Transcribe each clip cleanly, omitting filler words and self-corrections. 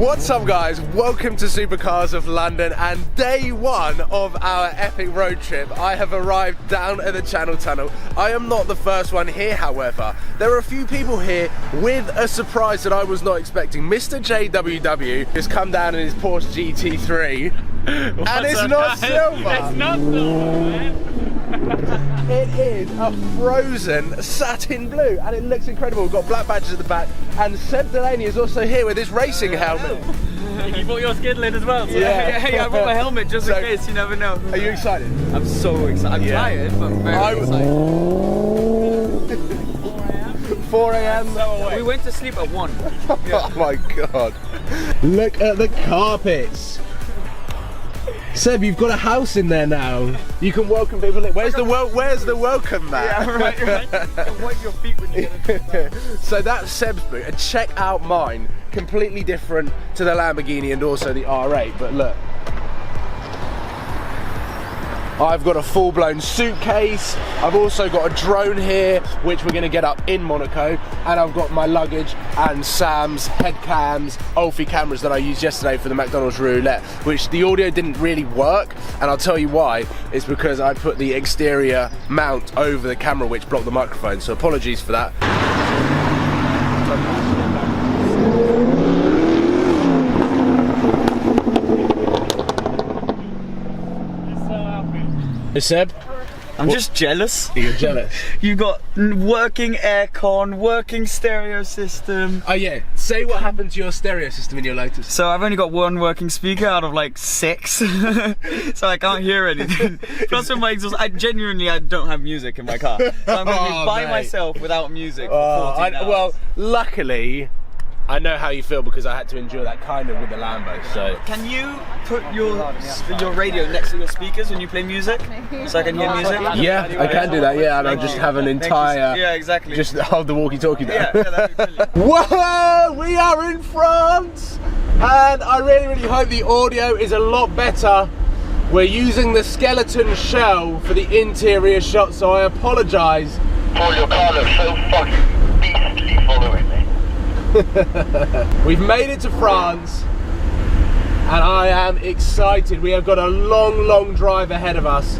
What's up guys, welcome to Supercars of London and day one of our epic road trip. I have arrived down at the Channel Tunnel. I am not the first one here, however. There are a few people here with a surprise that I was not expecting. Mr. JWW has come down in his Porsche GT3 and it's not silver. It's not silver, man. It is a frozen satin blue and it looks incredible. We've got black badges at the back and Seb Delaney is also here with his racing helmet. You bought your skid lid as well. So Yeah. Hey, I brought my helmet just in case, you never know. Are you excited? I'm so excited. I'm tired, but very excited. 4 AM. We went to sleep at 1. Oh my god. Look at the carpets. Seb, you've got a house in there now. You can welcome people in. Where's the welcome mat? Yeah, right. Wipe your feet when you get it. So that's Seb's boot, and check out mine. Completely different to the Lamborghini and also the R8, but look. I've got a full-blown suitcase. I've also got a drone here, which we're gonna get up in Monaco. And I've got my luggage and Sam's head cams, Ulfi cameras that I used yesterday for the McDonald's roulette, which the audio didn't really work. And I'll tell you why. It's because I put the exterior mount over the camera, which blocked the microphone. So apologies for that. Hey Seb? I'm just jealous. You're jealous? You got working aircon, working stereo system. Oh yeah, say what happened to your stereo system in your Lotus. So I've only got one working speaker out of like 6, so I can't hear anything. Plus with my exhaust, I don't have music in my car. So I'm going to be by myself without music for 14 hours. Well, luckily, I know how you feel because I had to endure that kind of with the Lambo, so. Can you put your radio next to your speakers when you play music? So I can hear music? Yeah, I can do that, yeah, and I'll just have an entire, yeah, exactly. just hold the walkie-talkie down. Yeah, that'd be brilliant. Whoa, we are in France, and I really hope the audio is a lot better. We're using the skeleton shell for the interior shot, so I apologise. Paul, your car looks so fucking beastly following me. We've made it to France and I am excited. We have got a long drive ahead of us.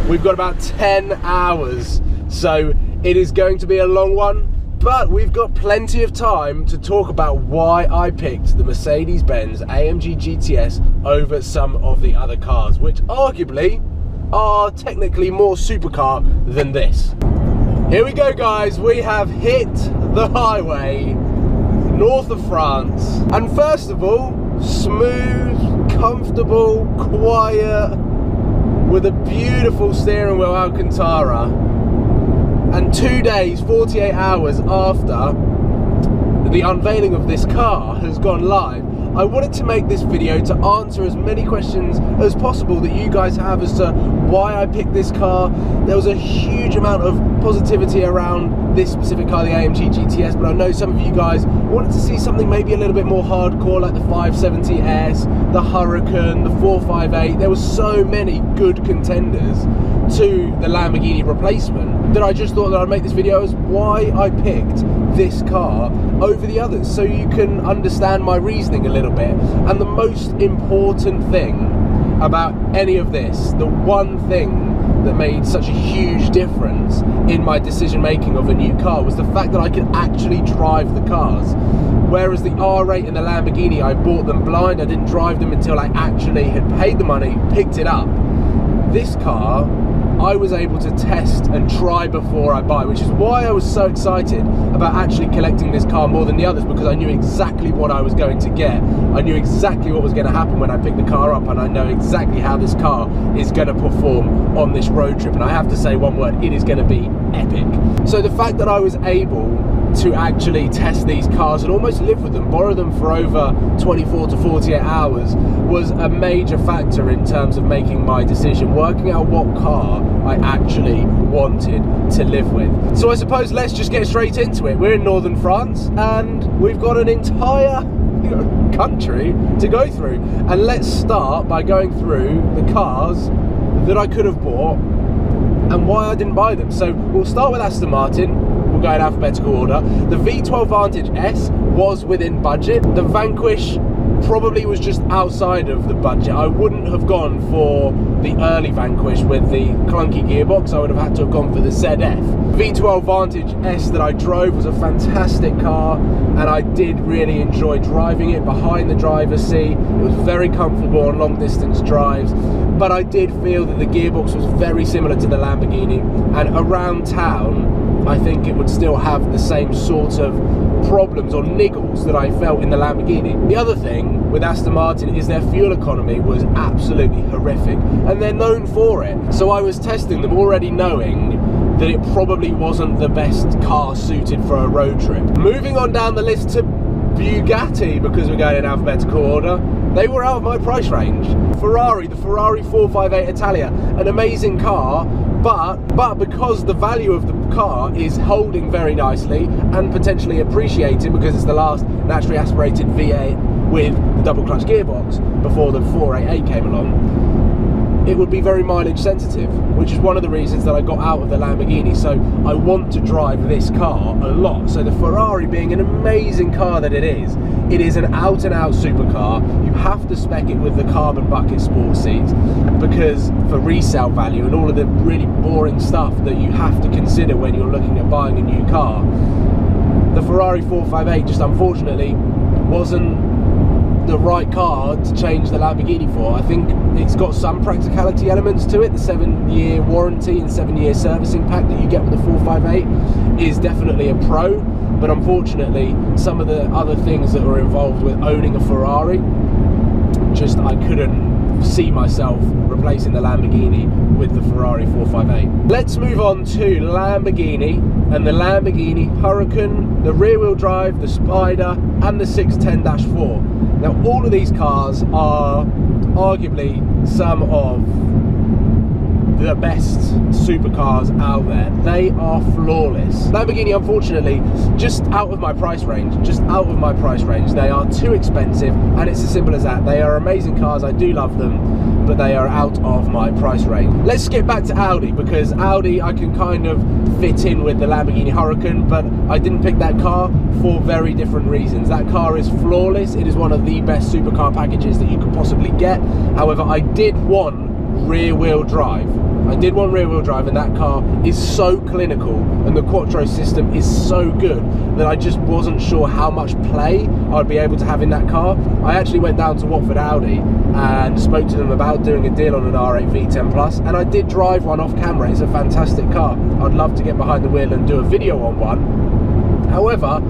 We've got about 10 hours, so it is going to be a long one, but we've got plenty of time to talk about why I picked the Mercedes-Benz AMG GTS over some of the other cars, which arguably are technically more supercar than this. Here we go guys, we have hit the highway north of France, and first of all, smooth, comfortable, quiet, with a beautiful steering wheel Alcantara, and 2 days, 48 hours after the unveiling of this car has gone live, I wanted to make this video to answer as many questions as possible that you guys have as to why I picked this car. There was a huge amount of positivity around this specific car, the AMG GTS, but I know some of you guys wanted to see something maybe a little bit more hardcore, like the 570S, the Huracan, the 458. There were so many good contenders to the Lamborghini replacement that I just thought that I'd make this video as why I picked this car over the others, so you can understand my reasoning a little bit. And the most important thing about any of this, the one thing that made such a huge difference in my decision making of a new car, was the fact that I could actually drive the cars. Whereas the R8 and the Lamborghini, I bought them blind, I didn't drive them until I actually had paid the money, picked it up. This car, I was able to test and try before I buy, which is why I was so excited about actually collecting this car more than the others, because I knew exactly what I was going to get. I knew exactly what was going to happen when I picked the car up, and I know exactly how this car is going to perform on this road trip. And I have to say one word, it is going to be epic. So the fact that I was able to actually test these cars and almost live with them, borrow them for over 24 to 48 hours, was a major factor in terms of making my decision, working out what car I actually wanted to live with. So I suppose let's just get straight into it. We're in northern France and we've got an entire country to go through, and let's start by going through the cars that I could have bought and why I didn't buy them. So we'll start with Aston Martin. We'll go in alphabetical order. The V12 Vantage S was within budget. The Vanquish probably was just outside of the budget. I wouldn't have gone for the early Vanquish with the clunky gearbox. I would have had to have gone for the ZF. V12 Vantage S that I drove was a fantastic car, and I did really enjoy driving it behind the driver's seat. It was very comfortable on long distance drives, but I did feel that the gearbox was very similar to the Lamborghini, and around town I think it would still have the same sort of problems or niggles that I felt in the Lamborghini. The other thing with Aston Martin is their fuel economy was absolutely horrific, and they're known for it. So I was testing them already knowing that it probably wasn't the best car suited for a road trip. Moving on down the list to Bugatti, because we're going in alphabetical order, they were out of my price range. Ferrari, the Ferrari 458 Italia, an amazing car, but because the value of the car is holding very nicely and potentially appreciating because it's the last naturally aspirated V8 with the double clutch gearbox before the 488 came along, it would be very mileage sensitive, which is one of the reasons that I got out of the Lamborghini. So I want to drive this car a lot. So the Ferrari, being an amazing car that it is an out and out supercar. You have to spec it with the carbon bucket sport seats, because for resale value and all of the really boring stuff that you have to consider when you're looking at buying a new car, the Ferrari 458 just unfortunately wasn't the right car to change the Lamborghini for. I think it's got some practicality elements to it. The 7-year warranty and 7-year servicing pack that you get with the 458 is definitely a pro, but unfortunately some of the other things that were involved with owning a Ferrari, just I couldn't see myself replacing the Lamborghini with the Ferrari 458. Let's move on to Lamborghini and the Lamborghini Huracan, the rear wheel drive, the Spider and the 610-4. Now all of these cars are arguably some of the best supercars out there. They are flawless. Lamborghini, unfortunately, just out of my price range. They are too expensive, and it's as simple as that. They are amazing cars, I do love them, but they are out of my price range. Let's skip back to Audi, because Audi I can kind of fit in with the Lamborghini Huracan, but I didn't pick that car for very different reasons. That car is flawless. It is one of the best supercar packages that you could possibly get. However, I did want rear-wheel drive. And that car is so clinical, and the Quattro system is so good that I just wasn't sure how much play I'd be able to have in that car. I actually went down to Watford Audi and spoke to them about doing a deal on an R8 V10 Plus, and I did drive one off camera. It's a fantastic car. I'd love to get behind the wheel and do a video on one. However,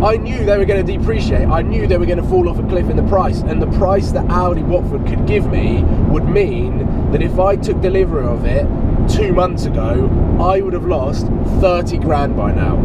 I knew they were going to depreciate. I knew they were going to fall off a cliff in the price, and the price that Audi Watford could give me would mean that if I took delivery of it 2 months ago, I would have lost 30 grand by now.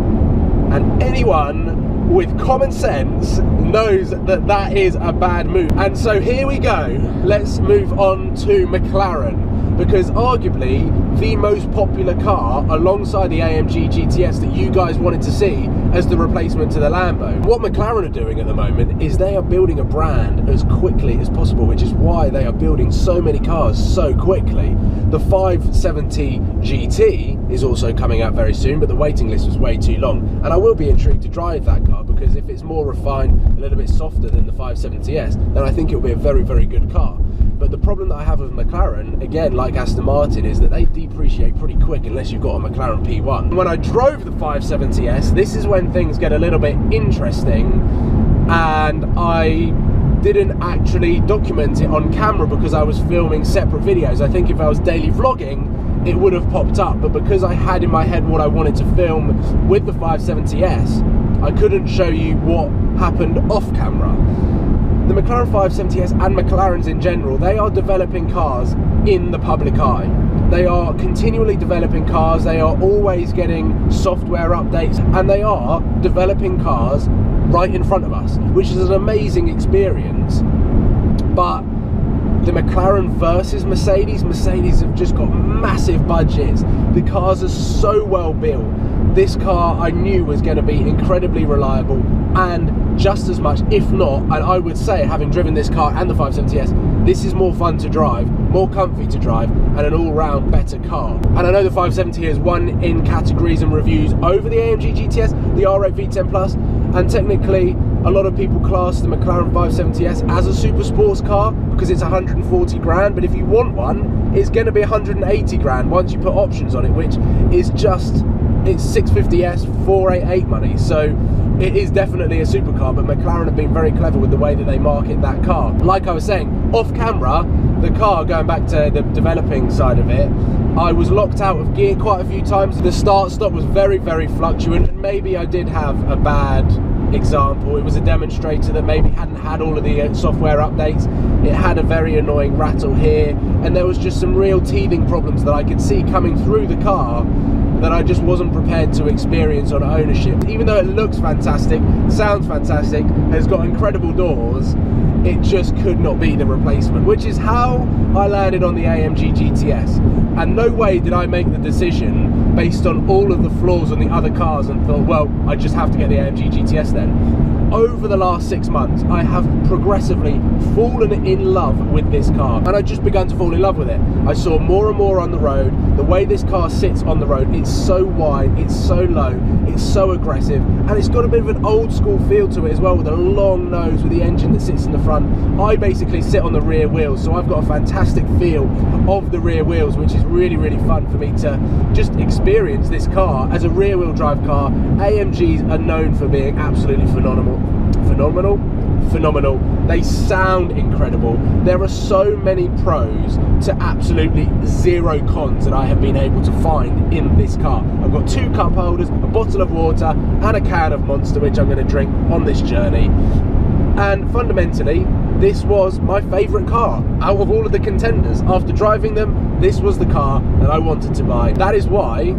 And anyone with common sense knows that that is a bad move. And so here we go. Let's move on to McLaren, because arguably the most popular car alongside the AMG GTS that you guys wanted to see as the replacement to the Lambo. What McLaren are doing at the moment is they are building a brand as quickly as possible, which is why they are building so many cars so quickly. The 570 GT is also coming out very soon, but the waiting list was way too long, and I will be intrigued to drive that car, because if it's more refined, a little bit softer than the 570S, then I think it will be a very, very good car. But the problem that I have with McLaren, again, like Aston Martin, is that they depreciate pretty quick unless you've got a McLaren P1. When I drove the 570S, this is when things get a little bit interesting, and I didn't actually document it on camera because I was filming separate videos. I think if I was daily vlogging, it would have popped up, but because I had in my head what I wanted to film with the 570S, I couldn't show you what happened off camera. The McLaren 570S and McLarens in general, they are developing cars in the public eye. They are continually developing cars, they are always getting software updates, and they are developing cars right in front of us, which is an amazing experience. But the McLaren versus Mercedes have just got massive budgets. The cars are so well built. This car I knew was going to be incredibly reliable, and just as much, if not, and I would say, having driven this car and the 570S, this is more fun to drive, more comfy to drive, and an all-round better car. And I know the 570 has won in categories and reviews over the AMG GTS, the R8 V10 Plus, and technically a lot of people class the McLaren 570S as a super sports car because it's 140 grand, but if you want one, it's going to be 180 grand once you put options on it, which is just, it's 650S 488 money. So it is definitely a supercar, but McLaren have been very clever with the way that they market that car. Like I was saying, off camera, the car, going back to the developing side of it, I was locked out of gear quite a few times. The start-stop was very, very fluctuant, and maybe I did have a bad example. It was a demonstrator that maybe hadn't had all of the software updates. It had a very annoying rattle here, and there was just some real teething problems that I could see coming through the car that I just wasn't prepared to experience on ownership. Even though it looks fantastic, sounds fantastic, has got incredible doors, it just could not be the replacement, which is how I landed on the AMG GTS. And no way did I make the decision based on all of the flaws on the other cars and thought, well, I just have to get the AMG GTS then. Over the last 6 months, I have progressively fallen in love with this car, and I just begun to fall in love with it. I saw more and more on the road. The way this car sits on the road, it's so wide, it's so low, it's so aggressive, and it's got a bit of an old school feel to it as well, with a long nose, with the engine that sits in the front. I basically sit on the rear wheels, so I've got a fantastic feel of the rear wheels, which is really, really fun for me to just experience this car as a rear wheel drive car. AMGs are known for being absolutely phenomenal. Phenomenal. They sound incredible. There are so many pros to absolutely zero cons that I have been able to find in this car. I've got 2 cup holders, a bottle of water, and a can of Monster, which I'm going to drink on this journey. And fundamentally, this was my favourite car out of all of the contenders. After driving them, this was the car that I wanted to buy. That is why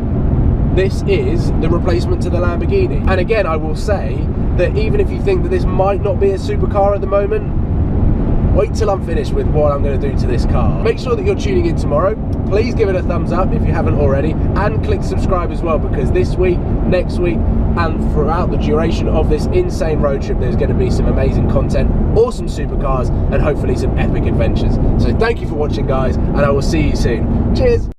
this is the replacement to the Lamborghini. And again, I will say that even if you think that this might not be a supercar at the moment, wait till I'm finished with what I'm going to do to this car. Make sure that you're tuning in tomorrow. Please give it a thumbs up if you haven't already, and click subscribe as well, because this week, next week, and throughout the duration of this insane road trip, there's going to be some amazing content, awesome supercars, and hopefully some epic adventures. So thank you for watching, guys, and I will see you soon. Cheers!